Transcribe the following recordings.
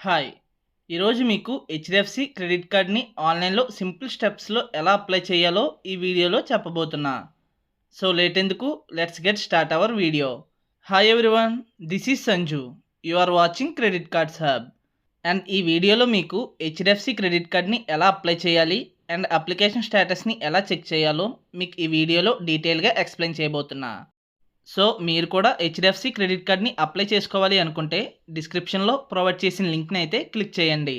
Hi! ఈరోజు మీకు HDFC credit కార్డ్‌ని ఆన్‌లైన్‌లో సింపుల్ స్టెప్స్‌లో ఎలా అప్లై చేయాలో ఈ వీడియోలో చెప్పబోతున్నా. సో లేట్ ఎందుకు let's get start our video. Hi everyone, this is Sanju. You are watching credit cards hub. And ఈ వీడియోలో మీకు హెచ్‌డిఎఫ్‌సి క్రెడిట్ కార్డ్‌ని ఎలా అప్లై చేయాలి అండ్ అప్లికేషన్ స్టేటస్‌ని ఎలా చెక్ చేయాలో మీకు ఈ వీడియోలో డీటెయిల్‌గా ఎక్స్‌ప్లెయిన్ చేయబోతున్నా. సో మీరు కూడా హెచ్‌డిఎఫ్‌సి క్రెడిట్ కార్డ్‌ని అప్లై చేసుకోవాలి అనుకుంటే డిస్క్రిప్షన్‌లో ప్రొవైడ్ చేసిన లింక్‌ని అయితే క్లిక్ చేయండి.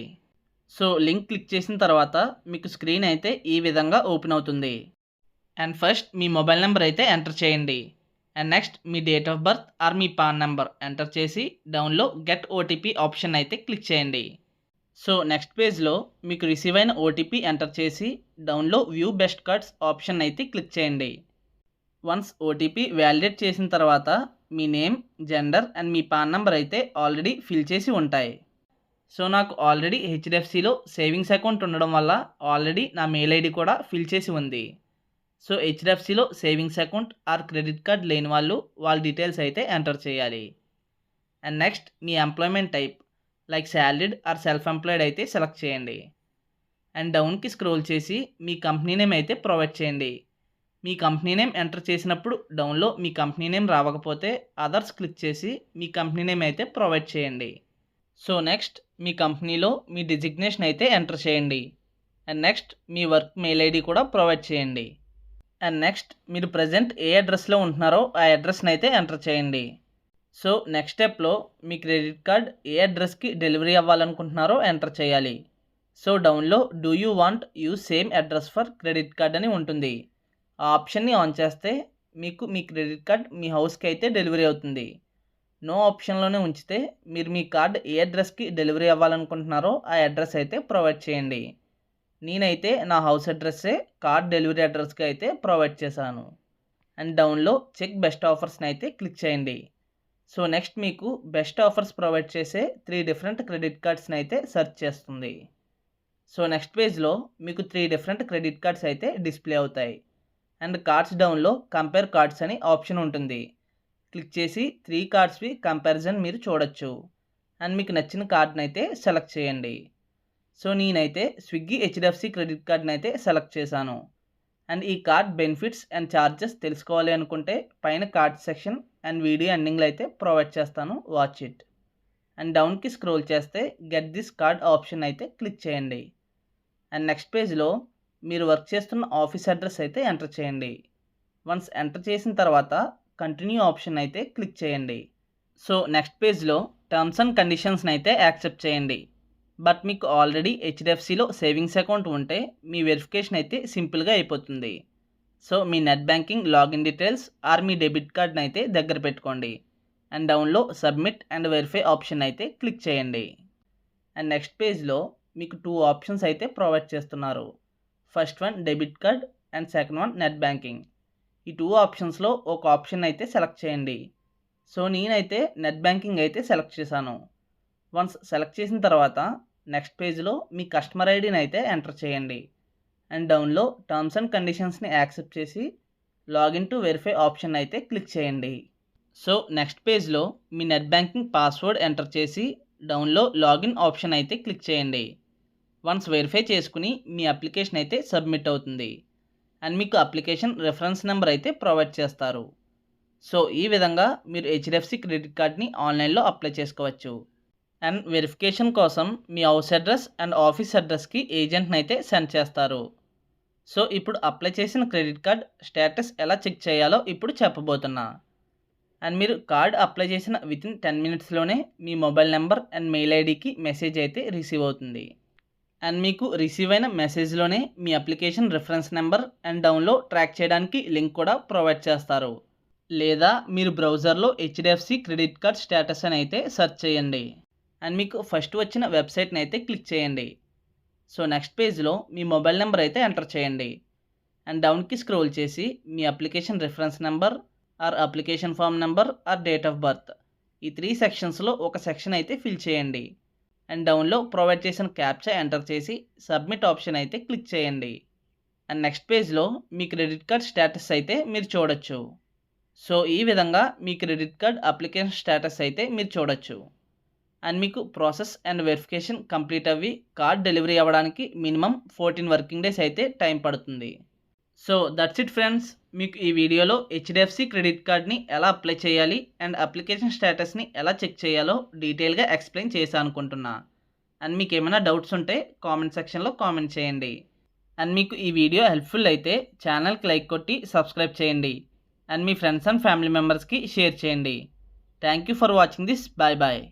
సో లింక్ క్లిక్ చేసిన తర్వాత మీకు స్క్రీన్ అయితే ఈ విధంగా ఓపెన్ అవుతుంది. అండ్ ఫస్ట్ మీ మొబైల్ నెంబర్ అయితే ఎంటర్ చేయండి. అండ్ నెక్స్ట్ మీ డేట్ ఆఫ్ బర్త్ ఆర్ మీ పాన్ నెంబర్ ఎంటర్ చేసి డౌన్లో గెట్ ఓటీపీ ఆప్షన్ అయితే క్లిక్ చేయండి. సో నెక్స్ట్ పేజ్లో మీకు రిసీవ్ అయిన ఓటీపీ ఎంటర్ చేసి డౌన్లో వ్యూ బెస్ట్ కార్డ్స్ ఆప్షన్ అయితే క్లిక్ చేయండి. వన్స్ ఓటీపీ వ్యాలిడేట్ చేసిన తర్వాత మీ నేమ్, జెండర్ అండ్ మీ పాన్ నంబర్ అయితే ఆల్రెడీ ఫిల్ చేసి ఉంటాయి. సో నాకు ఆల్రెడీ హెచ్డిఎఫ్సిలో సేవింగ్స్ అకౌంట్ ఉండడం వల్ల ఆల్రెడీ నా మెయిల్ ఐడి కూడా ఫిల్ చేసి ఉంది. సో హెచ్డిఎఫ్సిలో savings account or credit card లేని వాళ్ళు వాళ్ళ డీటెయిల్స్ అయితే ఎంటర్ చేయాలి. అండ్ నెక్స్ట్ మీ employment type like salaried or self employed అయితే సెలెక్ట్ చేయండి. అండ్ డౌన్కి స్క్రోల్ చేసి మీ కంపెనీ నేమ్ అయితే ప్రొవైడ్ చేయండి. మీ కంపెనీ నేమ్ ఎంటర్ చేసినప్పుడు డౌన్లో మీ కంపెనీ నేమ్ రావకపోతే అదర్స్ క్లిక్ చేసి మీ కంపెనీ నేమ్ అయితే ప్రొవైడ్ చేయండి. సో నెక్స్ట్ మీ కంపెనీలో మీ డిజిగ్నేషన్ అయితే ఎంటర్ చేయండి. And next me work mail ID కూడా ప్రొవైడ్ చేయండి. అండ్ నెక్స్ట్ మీరు ప్రజెంట్ ఏ అడ్రస్లో ఉంటున్నారో ఆ అడ్రస్ని అయితే ఎంటర్ చేయండి. సో నెక్స్ట్ స్టెప్లో మీ క్రెడిట్ కార్డ్ ఏ అడ్రస్కి డెలివరీ అవ్వాలనుకుంటున్నారో ఎంటర్ చేయాలి. సో డౌన్లో do you want use same address for credit card అని ఉంటుంది. ఆ ఆప్షన్ని ఆన్ చేస్తే మీకు మీ క్రెడిట్ కార్డ్ మీ హౌస్కి అయితే డెలివరీ అవుతుంది. నో ఆప్షన్లోనే ఉంచితే మీరు మీ కార్డ్ ఏ అడ్రస్కి డెలివరీ అవ్వాలనుకుంటున్నారో ఆ అడ్రస్ అయితే ప్రొవైడ్ చేయండి. నేనైతే నా హౌస్ అడ్రస్సే కార్డ్ డెలివరీ అడ్రస్కి అయితే ప్రొవైడ్ చేశాను. అండ్ డౌన్లో చెక్ బెస్ట్ ఆఫర్స్ని అయితే క్లిక్ చేయండి. సో నెక్స్ట్ మీకు బెస్ట్ ఆఫర్స్ ప్రొవైడ్ చేసే 3 డిఫరెంట్ క్రెడిట్ కార్డ్స్ని అయితే సెర్చ్ చేస్తుంది. సో నెక్స్ట్ పేజ్లో మీకు 3 డిఫరెంట్ క్రెడిట్ కార్డ్స్ అయితే డిస్ప్లే అవుతాయి. అండ్ కార్డ్స్ డౌన్లో కంపేర్ కార్డ్స్ అని ఆప్షన్ ఉంటుంది. క్లిక్ చేసి 3 కార్డ్స్వి కంపారిజన్ మీరు చూడొచ్చు. అండ్ మీకు నచ్చిన కార్డ్ని అయితే సెలెక్ట్ చేయండి. సో నేనైతే స్విగ్గీ హెచ్డిఎఫ్సి క్రెడిట్ కార్డ్ని అయితే సెలెక్ట్ చేశాను. అండ్ ఈ కార్డ్ బెనిఫిట్స్ అండ్ ఛార్జెస్ తెలుసుకోవాలి అనుకుంటే పైన కార్డ్ సెక్షన్ అండ్ వీడియో ఎండింగ్లో అయితే ప్రొవైడ్ చేస్తాను, వాచ్ ఇట్. అండ్ డౌన్కి స్క్రోల్ చేస్తే గెట్ దిస్ కార్డ్ ఆప్షన్ అయితే క్లిక్ చేయండి. అండ్ నెక్స్ట్ పేజ్లో మీరు వర్క్ చేస్తున్న ఆఫీస్ అడ్రస్ అయితే ఎంటర్ చేయండి. వన్స్ ఎంటర్ చేసిన తర్వాత కంటిన్యూ ఆప్షన్ అయితే క్లిక్ చేయండి. సో నెక్స్ట్ పేజ్లో టర్మ్స్ అండ్ కండిషన్స్ని అయితే యాక్సెప్ట్ చేయండి. బట్ మీకు ఆల్రెడీ హెచ్డిఎఫ్సిలో సేవింగ్స్ అకౌంట్ ఉంటే మీ వెరిఫికేషన్ అయితే సింపుల్గా అయిపోతుంది. సో మీ net banking login details or మీ డెబిట్ కార్డ్ని అయితే దగ్గర పెట్టుకోండి. అండ్ డౌన్లో సబ్మిట్ అండ్ వెరిఫై ఆప్షన్ అయితే క్లిక్ చేయండి. అండ్ నెక్స్ట్ పేజ్లో మీకు 2 ఆప్షన్స్ అయితే ప్రొవైడ్ చేస్తున్నారు. First one debit card and second one net banking. ఈ 2 ఆప్షన్స్లో ఒక ఆప్షన్ అయితే సెలెక్ట్ చేయండి. సో నేనైతే నెట్ బ్యాంకింగ్ అయితే సెలెక్ట్ చేశాను. వన్స్ సెలెక్ట్ చేసిన తర్వాత నెక్స్ట్ పేజ్లో మీ కస్టమర్ ఐడిని అయితే ఎంటర్ చేయండి. అండ్ డౌన్లో టర్మ్స్ అండ్ కండిషన్స్ని యాక్సెప్ట్ చేసి లాగిన్ టు వెరిఫై ఆప్షన్ అయితే క్లిక్ చేయండి. సో నెక్స్ట్ పేజ్లో మీ నెట్ బ్యాంకింగ్ పాస్వర్డ్ ఎంటర్ చేసి డౌన్లో లాగిన్ ఆప్షన్ అయితే క్లిక్ చేయండి. వన్స్ వెరిఫై చేసుకుని మీ అప్లికేషన్ అయితే సబ్మిట్ అవుతుంది. అండ్ మీకు అప్లికేషన్ రెఫరెన్స్ నెంబర్ అయితే ప్రొవైడ్ చేస్తారు. సో ఈ విధంగా మీరు హెచ్డిఎఫ్సి క్రెడిట్ కార్డ్ని ఆన్లైన్లో అప్లై చేసుకోవచ్చు. అండ్ వెరిఫికేషన్ కోసం మీ హౌస్ అడ్రస్ అండ్ ఆఫీస్ అడ్రస్కి ఏజెంట్ని అయితే సెండ్ చేస్తారు. సో ఇప్పుడు అప్లై చేసిన క్రెడిట్ కార్డ్ స్టేటస్ ఎలా చెక్ చేయాలో ఇప్పుడు చెప్పబోతున్నా. అండ్ మీరు కార్డ్ అప్లై చేసిన వితిన్ 10 మినిట్స్లోనే మీ మొబైల్ నెంబర్ అండ్ మెయిల్ ఐడికి మెసేజ్ అయితే రిసీవ్ అవుతుంది. అండ్ మీకు రిసీవ్ అయిన మెసేజ్లోనే మీ అప్లికేషన్ రిఫరెన్స్ నెంబర్ అండ్ డౌన్లో ట్రాక్ చేయడానికి లింక్ కూడా ప్రొవైడ్ చేస్తారు. లేదా మీరు బ్రౌజర్లో హెచ్డిఎఫ్సి క్రెడిట్ కార్డ్ స్టేటస్ అని అయితే సెర్చ్ చేయండి. అండ్ మీకు ఫస్ట్ వచ్చిన వెబ్సైట్ని అయితే క్లిక్ చేయండి. సో నెక్స్ట్ పేజ్లో మీ మొబైల్ నెంబర్ అయితే ఎంటర్ చేయండి. అండ్ డౌన్కి స్క్రోల్ చేసి మీ application reference number or application form number or date of birth ఈ 3 సెక్షన్స్లో ఒక సెక్షన్ అయితే ఫిల్ చేయండి. అండ్ డౌన్లో ప్రొవైడ్ చేసిన క్యాప్చా ఎంటర్ చేసి సబ్మిట్ ఆప్షన్ అయితే క్లిక్ చేయండి. అండ్ నెక్స్ట్ పేజ్లో మీ క్రెడిట్ కార్డ్ స్టేటస్ అయితే మీరు చూడొచ్చు. సో ఈ విధంగా మీ క్రెడిట్ కార్డ్ అప్లికేషన్ స్టేటస్ అయితే మీరు చూడొచ్చు. అండ్ మీకు ప్రాసెస్ అండ్ వెరిఫికేషన్ కంప్లీట్ అవ్వి కార్డ్ డెలివరీ అవ్వడానికి మినిమం 14 వర్కింగ్ డేస్ అయితే టైం పడుతుంది. So that's it friends. మీకు ఈ వీడియోలో హెచ్డిఎఫ్సి క్రెడిట్ కార్డ్ని ఎలా అప్లై చేయాలి అండ్ అప్లికేషన్ స్టేటస్ని ఎలా చెక్ చేయాలో డీటెయిల్గా ఎక్స్ప్లెయిన్ చేశాను అనుకుంటున్నా. అండ్ మీకు ఏమైనా డౌట్స్ ఉంటే కామెంట్ సెక్షన్లో కామెంట్ చేయండి. అండ్ మీకు ఈ వీడియో హెల్ప్ఫుల్ అయితే ఛానల్కి లైక్ కొట్టి సబ్స్క్రైబ్ చేయండి. అండ్ మీ ఫ్రెండ్స్ అండ్ ఫ్యామిలీ మెంబర్స్కి షేర్ చేయండి. Thank you for watching this. Bye bye.